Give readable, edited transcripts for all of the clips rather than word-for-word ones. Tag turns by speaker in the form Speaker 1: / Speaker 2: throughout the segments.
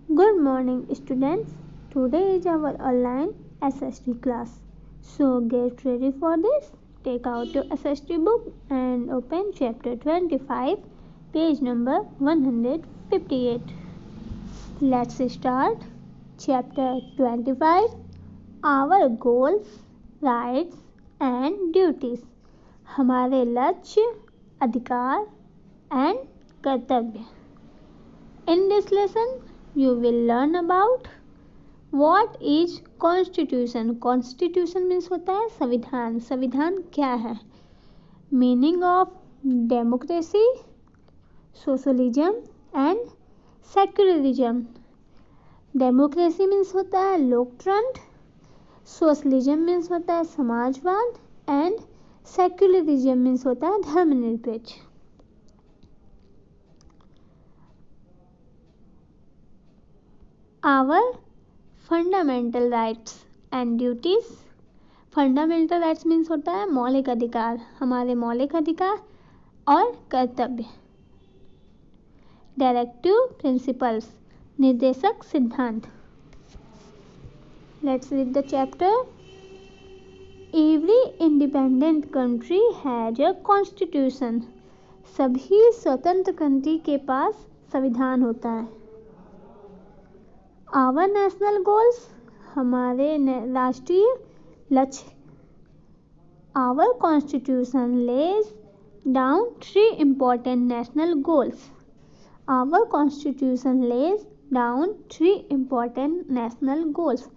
Speaker 1: Good morning, students. Today is our online SST class. So get ready for this. Take out your SST book and open chapter 25, page number 158. Let's start. Chapter 25, Our Goals, Rights and Duties. हमारे लक्ष्य, अधिकार and कर्तव्य. In this lesson, you will learn about what is constitution. Constitution means होता है संविधान. संविधान क्या है? Meaning of democracy, socialism and secularism. Democracy means होता है लोकतंत्र, socialism means होता है समाजवाद and secularism means होता है धर्मनिरपेक्ष. Our fundamental rights and duties. Fundamental rights means होता है मौलिक अधिकार, हमारे मौलिक अधिकार और कर्तव्य. डायरेक्टिव प्रिंसिपल्स, निर्देशक सिद्धांत. Let's read the chapter. Every independent country has a constitution. सभी स्वतंत्र कंट्री के पास संविधान होता है. आवर नेशनल गोल्स, हमारे राष्ट्रीय लक्ष्य. Our constitution lays down 3 important national goals. Our constitution lays down 3 important national goals.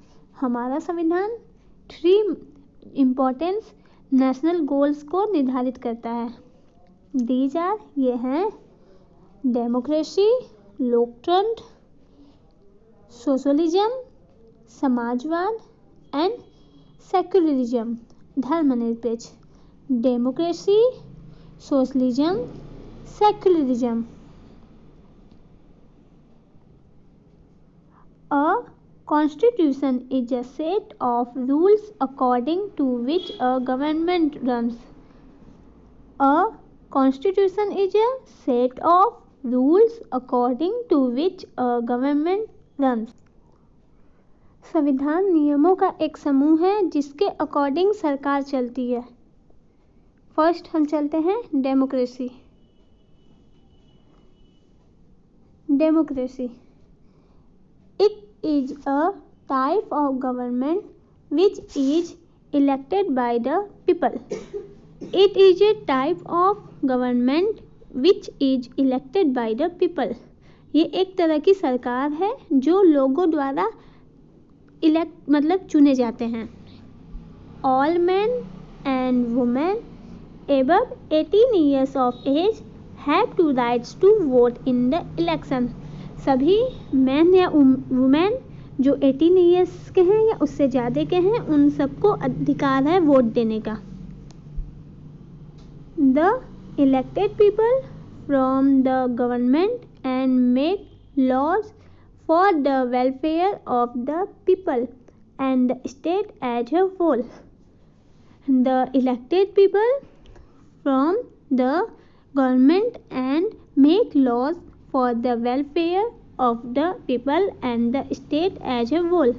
Speaker 1: हमारा संविधान 3 important नेशनल गोल्स को निर्धारित करता है. दीज आर, ये हैं डेमोक्रेसी, लोकतंत्र, सोशलिज्म, समाजवाद एंड सेक्युलरिज्म, धर्मनिरपेक्ष. Democracy, socialism, secularism. A constitution is a set of rules according to which a government runs. A constitution is a set of rules according to which a government runs. संविधान नियमों का एक समूह है जिसके according सरकार चलती है. फर्स्ट हम चलते हैं democracy. Democracy, it is a type of government which is elected by the people. It is a type of government which is elected by the people. ये एक तरह की सरकार है जो लोगों द्वारा चुने जाते हैं. All man and women above 18 years of age have to rights to vote in the election. सभी मैन या वुमेन जो 18 ईयर्स के हैं या उससे ज़्यादा के हैं उन सबको अधिकार है वोट देने का. The elected people from the government and make laws for the welfare of the people and the state as a whole. The elected people from the government and make laws for the welfare of the people and the state as a whole.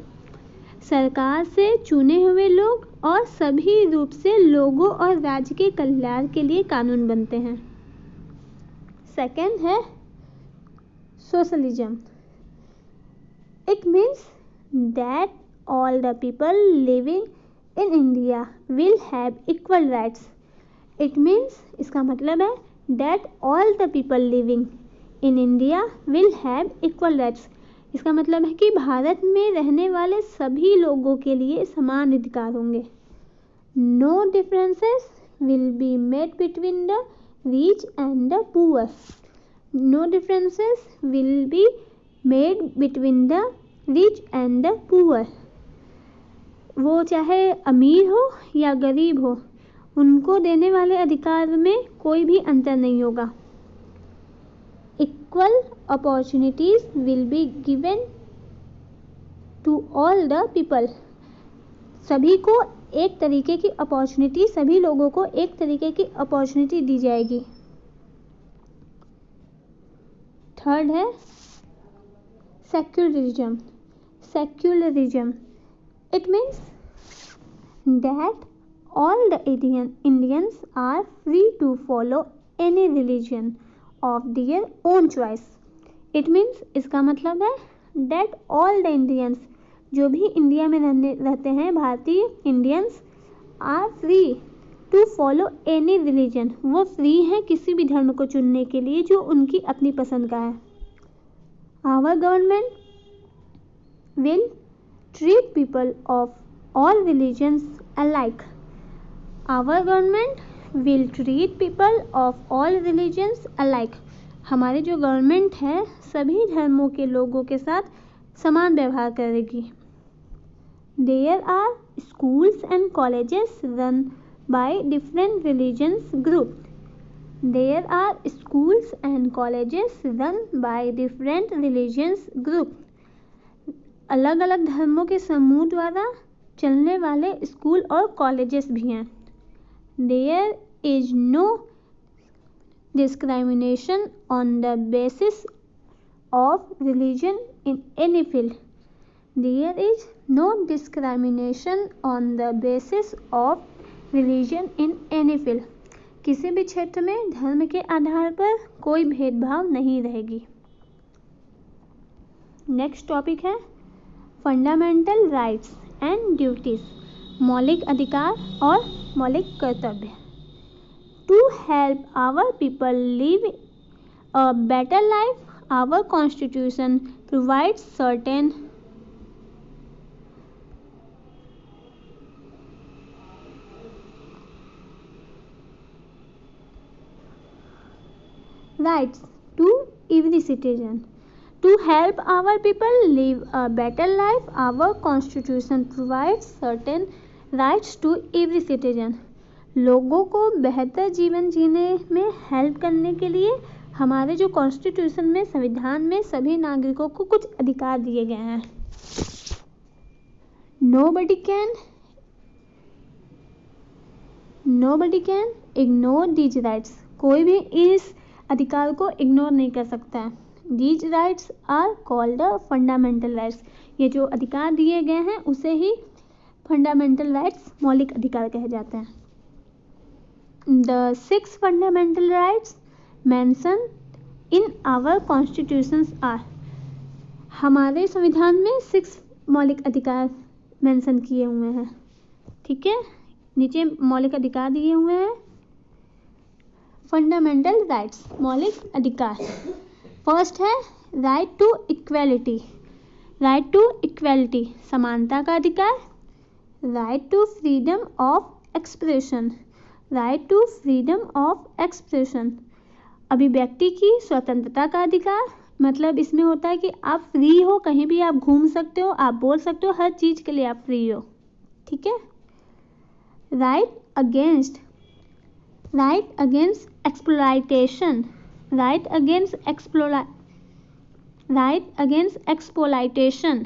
Speaker 1: सरकार से चुने हुए लोग और सभी रूप से लोगों और राज्य के कल्याण के लिए कानून बनते हैं. सेकेंड है socialism. It means that all the people living in India will have equal rights. It means, इसका मतलब है that all the people living in India will have equal rights. इसका मतलब है कि भारत में रहने वाले सभी लोगों के लिए समान अधिकार होंगे. No differences will be made between the rich and the poor. No differences will be made between the rich and the poor. वो चाहे अमीर हो या गरीब हो उनको देने वाले अधिकार में कोई भी अंतर नहीं होगा. Equal opportunities will be given to all the people. सभी को एक तरीके की अपॉर्चुनिटी, सभी लोगों को एक तरीके की अपॉर्चुनिटी दी जाएगी. थर्ड है secularism. Secularism. It means that all the Indians are free to follow any religion of their own choice. It means इसका मतलब है that all the Indians जो भी इंडिया में रहते हैं भारतीय Indians are free to follow any religion. वो फ्री हैं किसी भी धर्म को चुनने के लिए जो उनकी अपनी पसंद का है. Our government will treat people of all religions alike. Our government will treat people of all religions alike. हमारी जो गवर्नमेंट है सभी धर्मों के लोगों के साथ समान व्यवहार करेगी. There are schools and colleges run by different religions group. There are schools and colleges run by different religions group. अलग अलग धर्मों के समूह द्वारा चलने वाले स्कूल और कॉलेजेस भी हैं. There is no discrimination on the basis of religion in any field. There is no discrimination on the basis of religion in any field. किसी भी क्षेत्र में धर्म के आधार पर कोई भेदभाव नहीं रहेगी. नेक्स्ट टॉपिक है फंडामेंटल राइट्स एंड ड्यूटीज. मौलिक अधिकार और मौलिक कर्तव्य. To help our people live a better life our constitution provides certain rights to every citizen. To help our people live a better life, our constitution provides certain rights to every citizen. लोगों को बेहतर जीवन जीने में help करने के लिए हमारे जो कॉन्स्टिट्यूशन में संविधान में सभी नागरिकों को कुछ अधिकार दिए गए हैं. Nobody can ignore these rights. कोई भी इस अधिकार को इग्नोर नहीं कर सकता है. These rights are called the fundamental rights. ये जो अधिकार दिए गए हैं उसे ही फंडामेंटल राइट्स मौलिक अधिकार कहे जाते हैं. The 6 fundamental rights mentioned in our constitutions are. हमारे संविधान में 6 मौलिक अधिकार मेंशन किए हुए हैं. ठीक है, नीचे मौलिक अधिकार दिए हुए हैं. फंडामेंटल राइट्स मौलिक अधिकार. फर्स्ट है right to equality. Right to equality समानता का अधिकार. Right to freedom of expression. Right to freedom of expression अभिव्यक्ति की स्वतंत्रता का अधिकार. मतलब इसमें होता है कि आप फ्री हो, कहीं भी आप घूम सकते हो, आप बोल सकते हो, हर चीज़ के लिए आप फ्री हो. ठीक है. Right against exploitation. Right against exploitation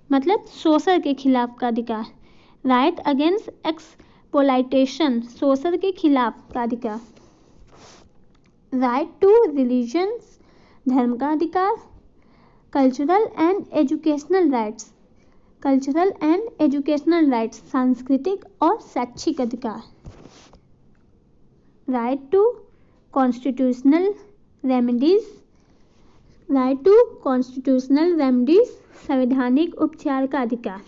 Speaker 1: मतलब शोषण के खिलाफ का अधिकार. राइट अगेंस्ट एक्सप्लॉइटेशन शोषण के खिलाफ का अधिकार. राइट टू रिलीजन धर्म का अधिकार. Cultural and educational rights. Cultural and educational rights सांस्कृतिक और शैक्षिक अधिकार. Right to constitutional remedies. Right to constitutional remedies संवैधानिक उपचार का अधिकार.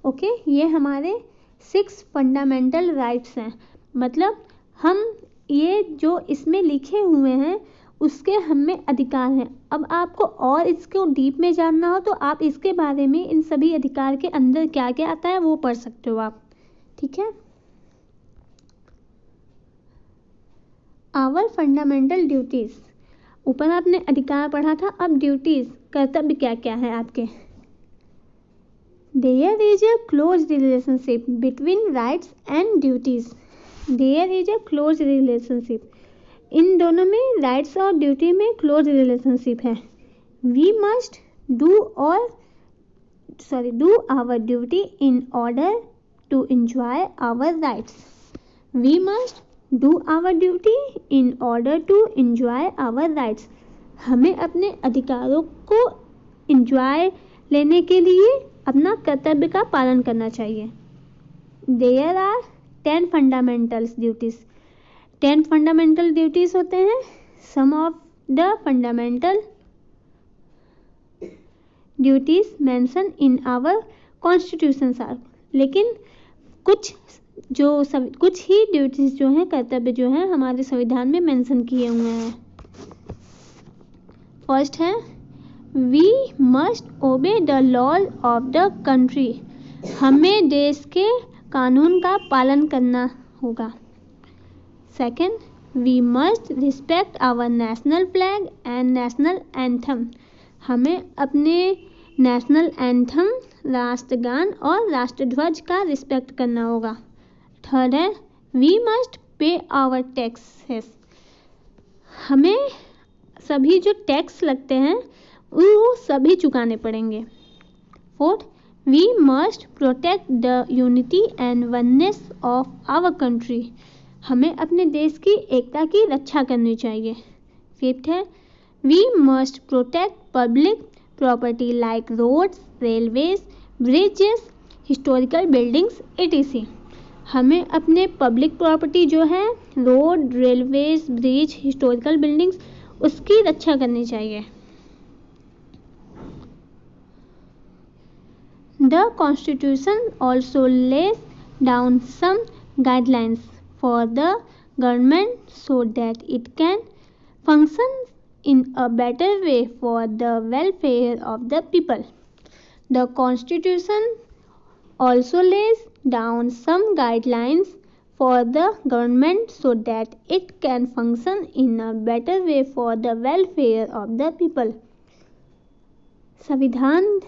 Speaker 1: ओके, ये हमारे 6 फंडामेंटल राइट्स हैं. मतलब हम ये जो इसमें लिखे हुए हैं उसके हमें अधिकार हैं. अब आपको और इसको डीप में जानना हो तो आप इसके बारे में इन सभी अधिकार के अंदर क्या क्या आता है वो पढ़ सकते हो आप. ठीक है. Our fundamental duties. ऊपर आपने अधिकार पढ़ा था, अब ड्यूटीज कर्तव्य क्या क्या है आपके. There is a close relationship between rights and duties. There is a close relationship. इन दोनों में राइट्स और ड्यूटी में क्लोज रिलेशनशिप है. We must do our duty in order to enjoy our rights. We must do our duty in order to enjoy our rights. हमें अपने अधिकारों को इंजॉय लेने के लिए अपना कर्तव्य का पालन करना चाहिए। There are 10 fundamental duties. 10 fundamental duties होते हैं। Some of the fundamental duties mention in our constitution are, लेकिन कुछ ही ड्यूटीज जो हैं, कर्तव्य जो हैं, हमारे संविधान में मेंशन किए हुए हैं। फर्स्ट है we must obey the laws of the country. हमें देश के कानून का पालन करना होगा। Second we must respect our national flag and national anthem. हमें अपने नेशनल एंथम, राष्ट्रगान और राष्ट्रध्वज का रिस्पेक्ट करना होगा। थर्ड है we must pay our taxes. हमें सभी जो टैक्स लगते हैं वो सभी चुकाने पड़ेंगे। Fourth we must protect the unity and oneness of our country. हमें अपने देश की एकता की रक्षा करनी चाहिए। फिफ्थ है we must protect public property like roads, railways, bridges, historical buildings etc। हमें अपने पब्लिक प्रॉपर्टी जो है, road, railways, bridge, historical buildings, उसकी रक्षा करनी चाहिए। The Constitution also lays down some guidelines for the government so that it can function in a better way for the welfare of the people. The Constitution also lays down some guidelines for the government so that it can function in a better way for the welfare of the people. संविधान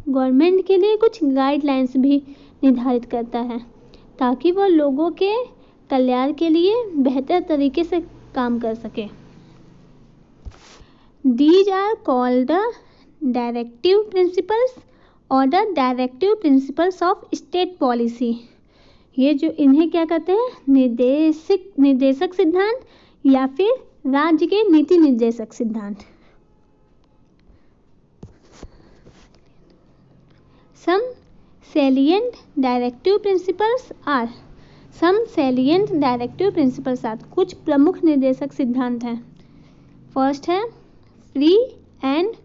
Speaker 1: government के लिए कुछ guidelines भी निर्धारित करता है ताकि वह लोगों के कल्याण के लिए बेहतर तरीके से काम कर सके। These are called the directive principles और the directive principles of state policy. ये जो इन्हें क्या कहते हैं, निर्देशक सिद्धांत या फिर राज्य के नीति निर्देशक सिद्धांत। सम सैलिएंट डायरेक्टिव प्रिंसिपल्स आर। कुछ प्रमुख निर्देशक सिद्धांत हैं। फर्स्ट है free and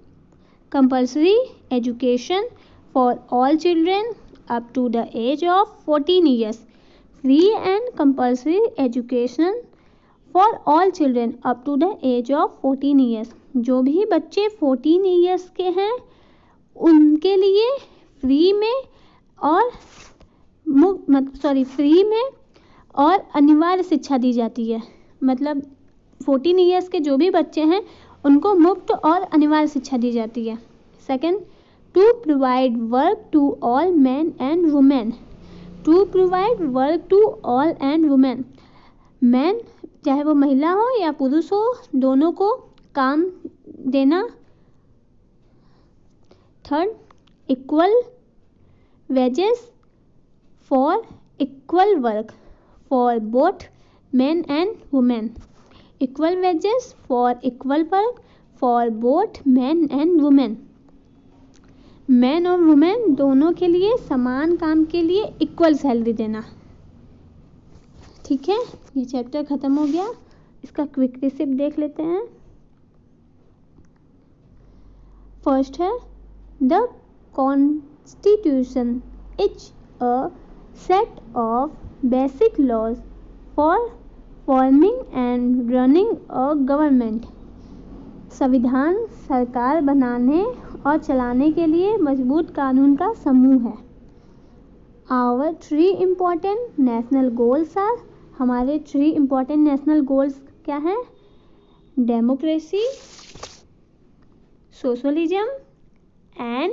Speaker 1: compulsory education for all children up to the age of 14 years. Free and compulsory education for all children up to the age of 14 years. जो भी बच्चे 14 years के हैं उनके लिए फ्री में और अनिवार्य शिक्षा दी जाती है। मतलब 14 years के जो भी बच्चे हैं उनको मुफ्त और अनिवार्य शिक्षा दी जाती है। Second to provide work to all men and women. Man चाहे वो महिला हो या पुरुष हो, दोनों को काम देना। Third equal wages for equal work for both men and women. Equal wages for equal work for both men and women. Man और वुमेन दोनों के लिए समान काम के लिए इक्वल सैलरी देना। ठीक है, ये चैप्टर खत्म हो गया। इसका क्विक रिसिप्ट देख लेते हैं। फर्स्ट है the constitution is a set of basic laws for forming and running a government. संविधान सरकार बनाने और चलाने के लिए मजबूत कानून का समूह है। Our 3 important national goals are. हमारे 3 इम्पॉर्टेंट नेशनल गोल्स क्या हैं? Democracy, socialism and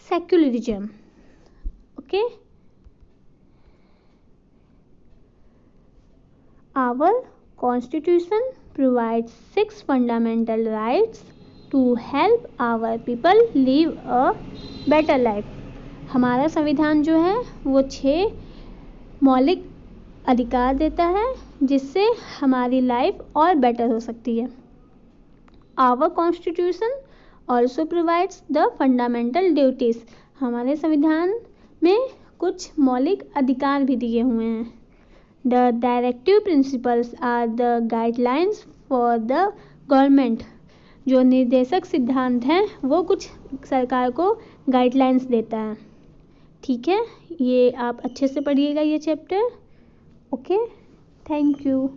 Speaker 1: secularism. Okay, our constitution provides 6 fundamental rights to help our people live a better life. हमारा संविधान जो है वो 6 मौलिक अधिकार देता है जिससे हमारी लाइफ और बेटर हो सकती है। Our constitution also provides the fundamental duties. हमारे संविधान में कुछ मौलिक अधिकार भी दिए हुए हैं। The directive principles are the guidelines for the government. जो निर्देशक सिद्धांत हैं वो कुछ सरकार को गाइडलाइंस देता है। ठीक है, ये आप अच्छे से पढ़िएगा ये चैप्टर। Okay, thank you.